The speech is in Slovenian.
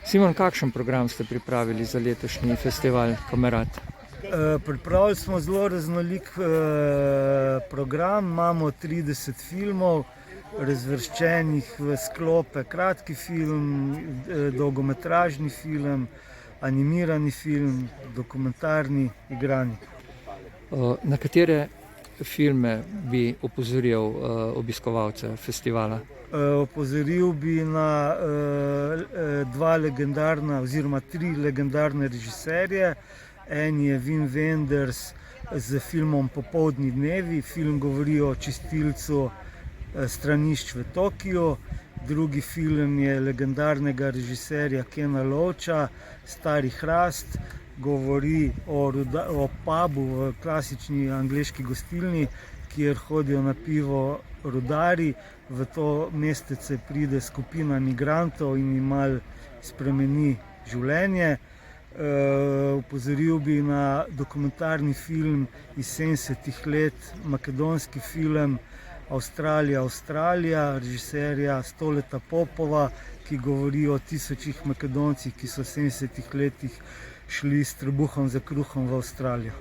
Simon, kakšen program ste pripravili za letošnji festival Kamerad? Pripravili smo zelo raznolik program, imamo 30 filmov, razvrščenih v sklope kratki film, dolgometražni film, animirani film, dokumentarni, igrani. Na katere filme bi opozoril obiskovalce festivala? Opozoril bi na dva legendarna oziroma tri legendarne režiserje. En je Wim Wenders z filmom Popoldni dnevi. Film govori o čistilcu stranišč v Tokiu. Drugi film je legendarnega režiserja Kena Loacha, Stari hrast. Govori o pubu v klasični angleški gostilni, kjer hodijo na pivo rudari. V to mestece pride skupina migrantov in jim malo spremeni življenje. Opozoril bi na dokumentarni film iz 70-ih let, makedonski film Avstralija, režiserja Stoleta Popova, ki govori o tisočih Makedoncih, ki so v 70-ih letih šli s trebuhom za kruhom v Avstralijo.